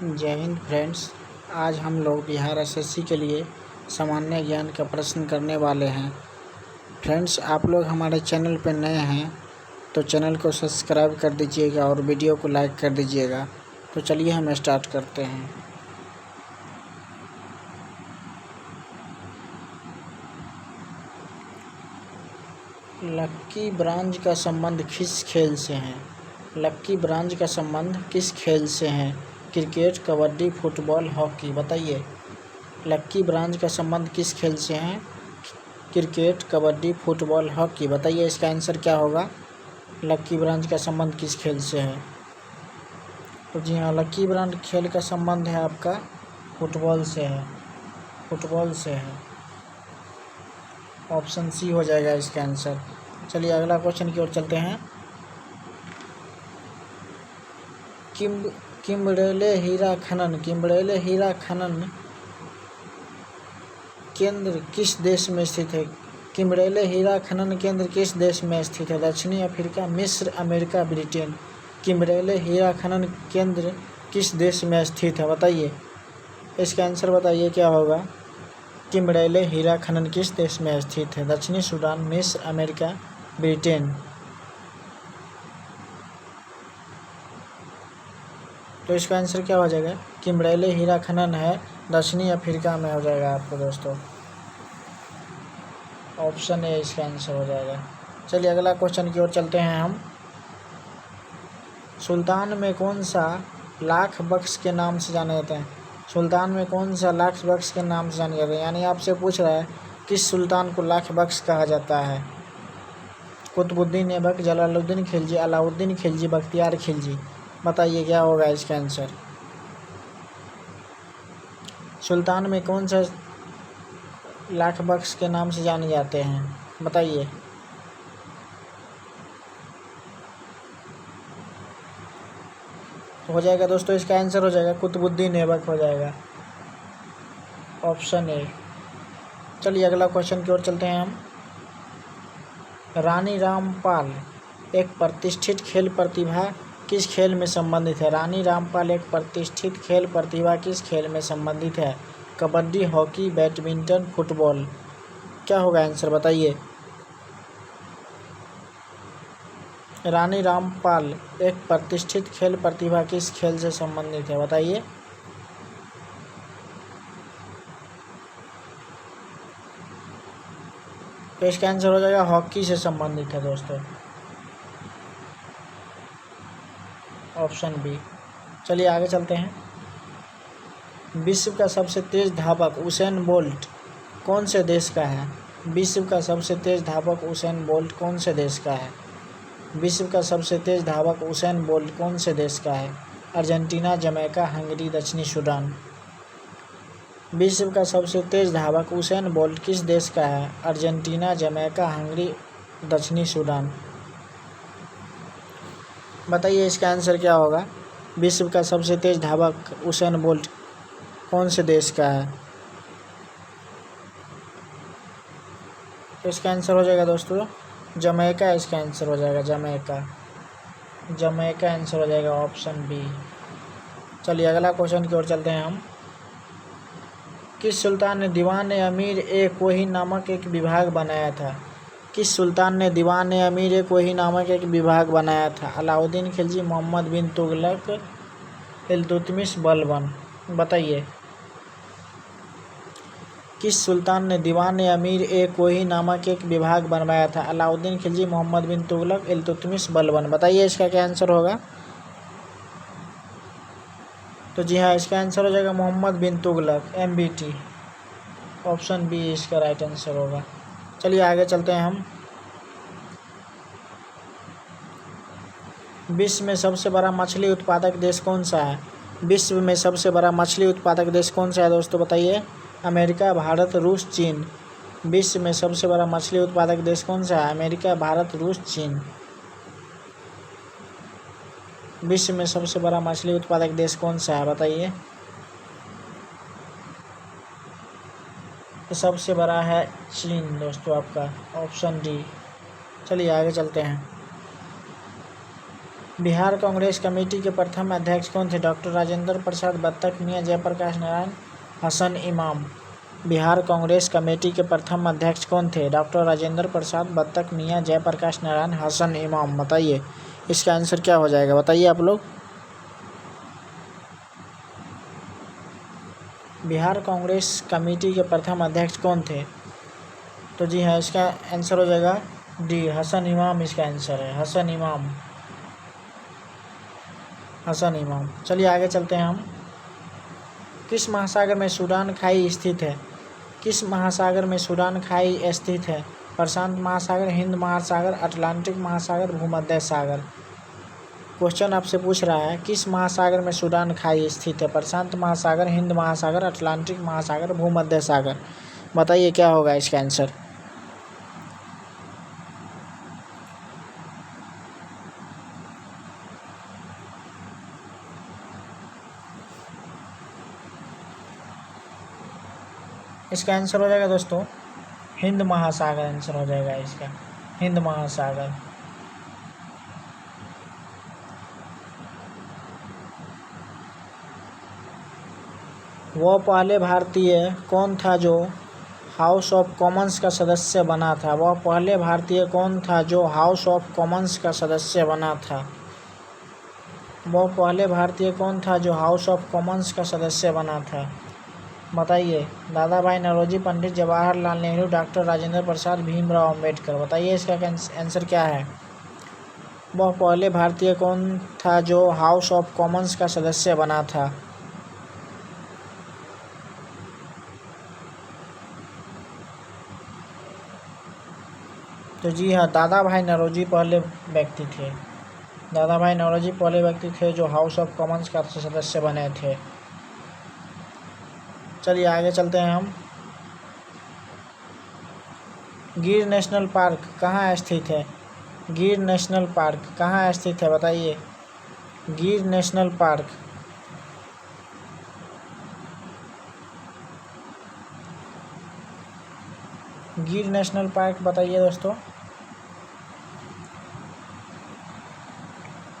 जय हिंद फ्रेंड्स। आज हम लोग बिहार एसएससी के लिए सामान्य ज्ञान का प्रश्न करने वाले हैं। फ्रेंड्स, आप लोग हमारे चैनल पर नए हैं तो चैनल को सब्सक्राइब कर दीजिएगा और वीडियो को लाइक कर दीजिएगा। तो चलिए हम स्टार्ट करते हैं। लक्की ब्रांच का संबंध किस खेल से है? लक्की ब्रांच का संबंध किस खेल से है? Cricket, kabaddi, football, hockey. बताइए, लक्की ब्रांच का संबंध किस खेल से है? Cricket, kabaddi, football, hockey. बताइए इसका आंसर क्या होगा? लक्की ब्रांच का संबंध किस खेल से है? तो जी हाँ, लक्की ब्रांच खेल का संबंध है आपका फुटबॉल से है। फुटबॉल से है। ऑप्शन सी हो जाएगा इसका आंसर। चलिए अगला क्वेश्चन की ओर चलते हैं। किम्बरेले हीरा खनन केंद्र किस देश में स्थित है? किम्बरेले हीरा खनन केंद्र किस देश में स्थित है? दक्षिणी अफ्रीका, मिस्र, अमेरिका, ब्रिटेन। किम्बरेले हीरा खनन केंद्र किस देश में स्थित है? बताइए इसका आंसर। बताइए क्या होगा? किम्बरेले हीरा खनन किस देश में स्थित है? दक्षिणी सूडान, मिस्र, अमेरिका, ब्रिटेन। तो इसका आंसर क्या हो जाएगा? किम्बरेले हीरा खनन है दक्षिणी अफ्रीका में हो जाएगा आपको दोस्तों। ऑप्शन ए इसका आंसर हो जाएगा। चलिए अगला क्वेश्चन की ओर चलते हैं हम। सुल्तान में कौन सा लाख बख्श के नाम से जाना जाता है? सुल्तान में कौन सा लाख बख्श के नाम से जाना जाता है? यानी आपसे पूछ रहा है किस सुल्तान को लाख बख्श कहा जाता है? कुतुबुद्दीन ऐबक, जलालुद्दीन खिलजी, अलाउद्दीन खिलजी, बख्तियार खिलजी। बताइए क्या होगा इसका आंसर? सुल्तान में कौन सा लाख बख्श के नाम से जाने जाते हैं? बताइए। हो जाएगा दोस्तों, इसका आंसर हो जाएगा कुतुबुद्दीन ऐबक हो जाएगा। Option A. चलिए अगला क्वेश्चन की ओर चलते हैं हम। रानी रामपाल एक प्रतिष्ठित खेल प्रतिभा किस खेल में संबंधित है? रानी रामपाल एक प्रतिष्ठित खेल प्रतिभा किस खेल में संबंधित है? Kabaddi, hockey, badminton, football. क्या होगा आंसर? बताइए। रानी रामपाल एक प्रतिष्ठित खेल प्रतिभा किस खेल से संबंधित है? बताइए। तो इसका आंसर हो जाएगा हॉकी से संबंधित है दोस्तों। Option B. चलिए आगे चलते हैं। विश्व का सबसे तेज धावक उसेन बोल्ट कौन से देश का है? विश्व का सबसे तेज धावक उसेन बोल्ट कौन से देश का है? विश्व का सबसे तेज धावक उसेन बोल्ट कौन से देश का है? अर्जेंटीना, जमैका, हंगरी, दक्षिणी सूडान। विश्व का सबसे तेज धावक उसेन बोल्ट किस देश का है? अर्जेंटीना, जमैका, हंगरी, दक्षिणी सूडान। बताइए इसका आंसर क्या होगा? विश्व का सबसे तेज धावक उसेन बोल्ट कौन से देश का है? तो इसका आंसर हो जाएगा दोस्तों जमैका। इसका आंसर हो जाएगा जमैका आंसर हो जाएगा। Option B. चलिए अगला क्वेश्चन की ओर चलते हैं हम। किस सुल्तान ने दीवान अमीर ए कोही नामक एक विभाग बनाया था? किस सुल्तान ने दीवान अमीर ए कोही नामक एक विभाग बनाया था? अलाउद्दीन खिलजी, मोहम्मद बिन तुगलक, इल्तुतमिश, बलबन। बताइए किस सुल्तान ने दीवान अमीर ए कोही नामक एक विभाग बनवाया था? अलाउद्दीन खिलजी, मोहम्मद बिन तुगलक, इल्तुतमिश, बलबन। बताइए इसका क्या आंसर होगा? तो जी हाँ, इसका आंसर हो जाएगा मोहम्मद बिन तुगलक, MBT। ऑप्शन बी इसका राइट आंसर होगा। चलिए आगे चलते हैं हम। विश्व में सबसे बड़ा मछली उत्पादक देश कौन सा है? विश्व में सबसे बड़ा मछली उत्पादक देश कौन सा है दोस्तों? बताइए। अमेरिका, भारत, रूस, चीन। विश्व में सबसे बड़ा मछली उत्पादक देश कौन सा है? अमेरिका, भारत, रूस, चीन। विश्व में सबसे बड़ा मछली उत्पादक देश कौन सा है? बताइए। तो सबसे बड़ा है चीन दोस्तों आपका। Option D. चलिए आगे चलते हैं। बिहार कांग्रेस कमेटी के प्रथम अध्यक्ष कौन थे? डॉक्टर राजेंद्र प्रसाद बत्तख, मियां जयप्रकाश नारायण, हसन इमाम। बिहार कांग्रेस कमेटी के प्रथम अध्यक्ष कौन थे? डॉक्टर राजेंद्र प्रसाद बत्तख, मियां जयप्रकाश नारायण, हसन इमाम। बताइए इसका आंसर क्या हो जाएगा, बताइए आप लोग। बिहार कांग्रेस कमेटी के प्रथम अध्यक्ष कौन थे? तो जी हाँ, इसका आंसर हो जाएगा डी, हसन इमाम। इसका आंसर है हसन इमाम, हसन इमाम। चलिए आगे चलते हैं हम। किस महासागर में सूडान खाई स्थित है? किस महासागर में सूडान खाई स्थित है? प्रशांत महासागर, हिंद महासागर, अटलांटिक महासागर, भूमध्य सागर। क्वेश्चन आपसे पूछ रहा है किस महासागर में सूडान खाई स्थित है? प्रशांत महासागर, हिंद महासागर, अटलांटिक महासागर, भूमध्य सागर। बताइए क्या होगा इसका आंसर। इसका आंसर हो जाएगा दोस्तों हिंद महासागर। आंसर हो जाएगा इसका हिंद महासागर। वह पहले भारतीय कौन था जो हाउस ऑफ कॉमन्स का सदस्य बना था? वह पहले भारतीय कौन था जो हाउस ऑफ कॉमन्स का सदस्य बना था? वह पहले भारतीय कौन था जो हाउस ऑफ कॉमन्स का सदस्य बना था? बताइए। दादा भाई नौरोजी, पंडित जवाहरलाल नेहरू, डॉक्टर राजेंद्र प्रसाद, भीमराव अम्बेडकर। बताइए इसका आंसर क्या है। वह पहले भारतीय कौन था जो हाउस ऑफ कॉमन्स का सदस्य बना था? तो जी हाँ, दादा भाई नौरोजी पहले व्यक्ति थे। दादा भाई नौरोजी पहले व्यक्ति थे जो हाउस ऑफ कॉमन्स का सदस्य बने थे। चलिए आगे चलते हैं हम। गिर नेशनल पार्क कहाँ स्थित है? गिर नेशनल पार्क कहाँ स्थित है? बताइए। गिर नेशनल पार्क गिर नेशनल पार्क बताइए दोस्तों।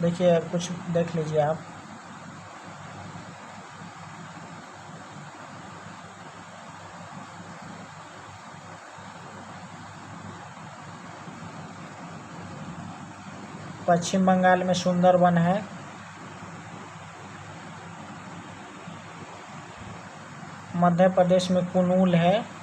देखिए कुछ देख लीजिए आप। पश्चिम बंगाल में सुंदरबन है। मध्य प्रदेश में कुनूल है।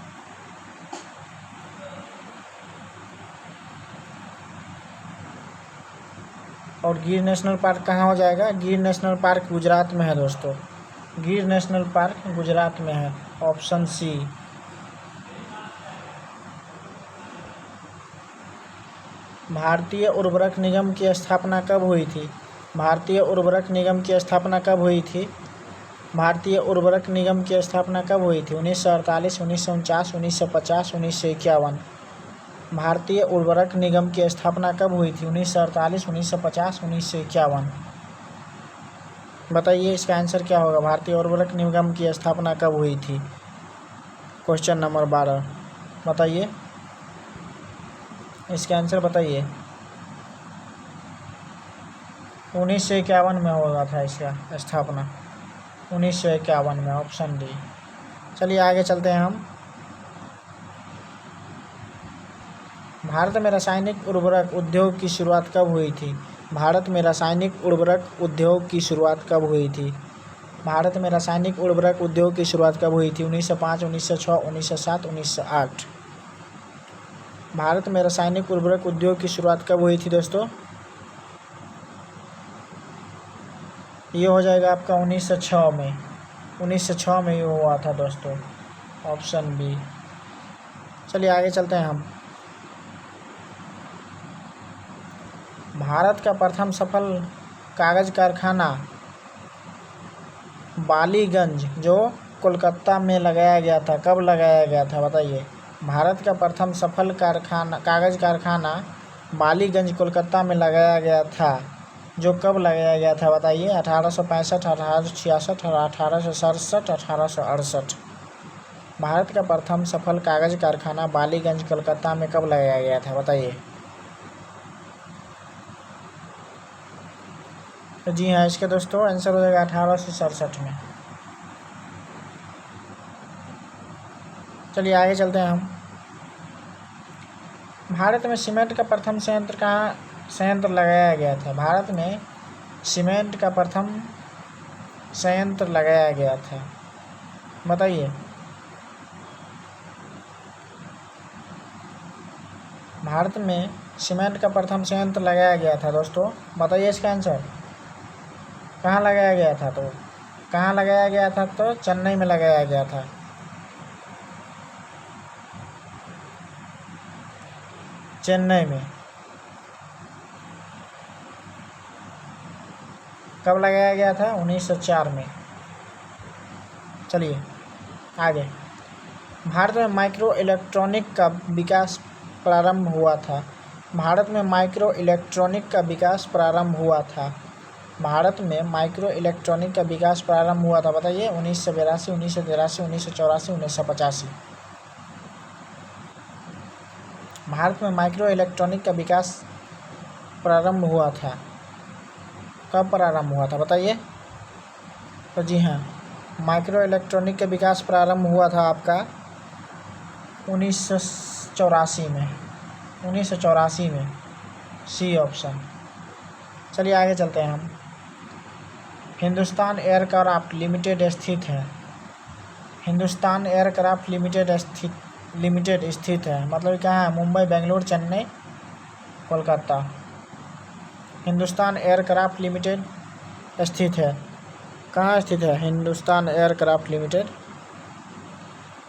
और गिर नेशनल पार्क कहाँ हो जाएगा? गिर नेशनल पार्क गुजरात में है दोस्तों। गिर नेशनल पार्क गुजरात में है, ऑप्शन सी। भारतीय उर्वरक निगम की स्थापना कब हुई थी? भारतीय उर्वरक निगम की स्थापना कब हुई थी? भारतीय उर्वरक निगम की स्थापना कब हुई थी? 1948, 1949, 1950, 1951। भारतीय उर्वरक निगम की स्थापना कब हुई थी? 1948, 1950, 1951। बताइए इसका आंसर क्या होगा। भारतीय उर्वरक निगम की स्थापना कब हुई थी? क्वेश्चन नंबर 12 बताइए इसका आंसर। बताइए। 1951 में हो रहा था इसका स्थापना, 1951 में, ऑप्शन डी। चलिए आगे चलते हैं हम। भारत में रासायनिक उर्वरक उद्योग की शुरुआत कब हुई थी? भारत में रासायनिक उर्वरक उद्योग की शुरुआत कब हुई थी? भारत में रासायनिक उर्वरक उद्योग की शुरुआत कब हुई थी? 1905, 1906, 1907, 1908। भारत में रासायनिक उर्वरक उद्योग की शुरुआत कब हुई थी दोस्तों? ये हो जाएगा आपका 1906 में। 1906 में ये हुआ था दोस्तों, ऑप्शन बी। चलिए आगे चलते हैं हम। भारत का प्रथम सफल कागज कारखाना बालीगंज जो कोलकाता में लगाया गया था, कब लगाया गया था? बताइए। भारत का प्रथम सफल कागज कारखाना बालीगंज कोलकाता में लगाया गया था, जो कब लगाया गया था? बताइए। 1865, 1866, 1867, 1868। भारत का प्रथम सफल कागज कारखाना बालीगंज कोलकाता में कब लगाया गया था? बताइए। तो जी हाँ, इसका दोस्तों आंसर हो जाएगा 1867 में। चलिए आगे चलते हैं हम। भारत में सीमेंट का प्रथम संयंत्र लगाया गया था? भारत में सीमेंट का प्रथम संयंत्र लगाया गया था, बताइए। भारत में सीमेंट का प्रथम संयंत्र लगाया गया था दोस्तों, बताइए इसका आंसर। कहाँ लगाया गया था? तो कहाँ लगाया गया था? तो चेन्नई में लगाया गया था। चेन्नई में। कब लगाया गया था? 1904 में। चलिए आगे। भारत में माइक्रो इलेक्ट्रॉनिक का विकास प्रारंभ हुआ था? भारत में माइक्रो इलेक्ट्रॉनिक का विकास प्रारंभ हुआ था? भारत में माइक्रो इलेक्ट्रॉनिक का विकास प्रारंभ हुआ था, बताइए। 1982, 1983, 1984, 1985। भारत में माइक्रो इलेक्ट्रॉनिक का विकास प्रारंभ हुआ था, कब प्रारंभ हुआ था, बताइए। तो जी हाँ, माइक्रो इलेक्ट्रॉनिक का विकास प्रारंभ हुआ था आपका 1984 में। 1984 में, सी ऑप्शन। चलिए आगे चलते हैं हम। हिंदुस्तान एयरक्राफ्ट लिमिटेड स्थित है? हिंदुस्तान एयरक्राफ्ट लिमिटेड स्थित है, मतलब कहाँ है? मुंबई, बेंगलुरु, चेन्नई, कोलकाता। हिंदुस्तान एयरक्राफ्ट लिमिटेड स्थित है, कहाँ स्थित है हिंदुस्तान एयरक्राफ्ट लिमिटेड?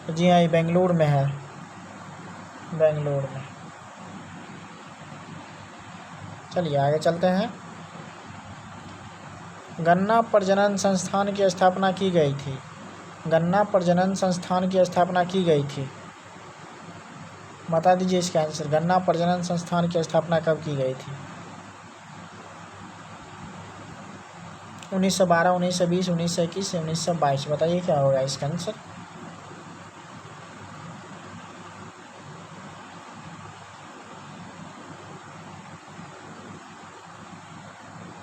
जी हाँ, ये बेंगलुरु में है, बेंगलुरु में। चलिए आगे चलते हैं। गन्ना प्रजनन संस्थान की स्थापना की गई थी? गन्ना प्रजनन संस्थान की स्थापना की गई थी, बता दीजिए इसका आंसर। गन्ना प्रजनन संस्थान की स्थापना कब की गई थी? 1912, 1920, 1921, 1922, बताइए क्या होगा इसका आंसर।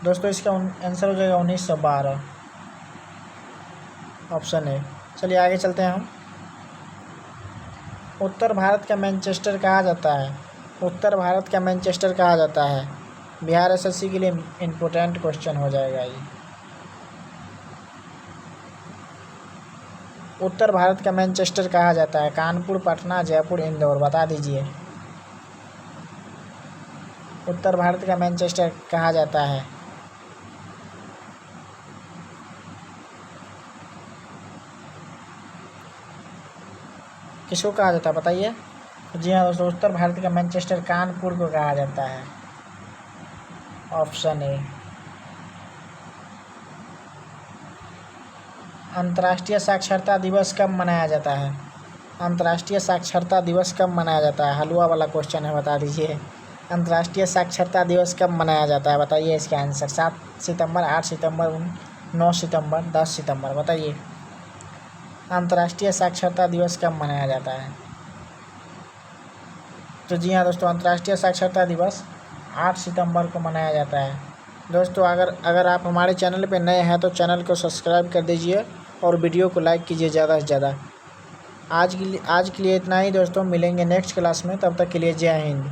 दोस्तों इसका आंसर हो जाएगा 1912, ऑप्शन है। चलिए आगे चलते हैं हम। उत्तर भारत का मैनचेस्टर कहा जाता है? उत्तर भारत का मैनचेस्टर कहा जाता है? बिहार एसएससी के लिए इम्पोर्टेंट क्वेश्चन हो जाएगा ये। उत्तर भारत का मैनचेस्टर कहा जाता है? कानपुर, पटना, जयपुर, इंदौर, बता दीजिए। उत्तर भारत का मैनचेस्टर कहा जाता है? किसको कहा जाता है, बताइए। जी हाँ दोस्तों, उत्तर भारत का मैनचेस्टर कानपुर को कहा जाता है, ऑप्शन ए। अंतर्राष्ट्रीय साक्षरता दिवस कब मनाया जाता है? अंतर्राष्ट्रीय साक्षरता दिवस कब मनाया जाता है? हलवा वाला क्वेश्चन है, बता दीजिए। अंतर्राष्ट्रीय साक्षरता दिवस कब मनाया जाता है, बताइए इसका आंसर। 7 सितंबर, 8 सितंबर, 9 सितंबर, 10 सितंबर, बताइए। अंतर्राष्ट्रीय साक्षरता दिवस कब मनाया जाता है? तो जी हाँ दोस्तों, अंतर्राष्ट्रीय साक्षरता दिवस 8 सितंबर को मनाया जाता है। दोस्तों अगर आप हमारे चैनल पर नए हैं तो चैनल को सब्सक्राइब कर दीजिए और वीडियो को लाइक कीजिए ज़्यादा से ज़्यादा। आज के लिए इतना ही दोस्तों, मिलेंगे नेक्स्ट क्लास में, तब तक के लिए जय हिंद।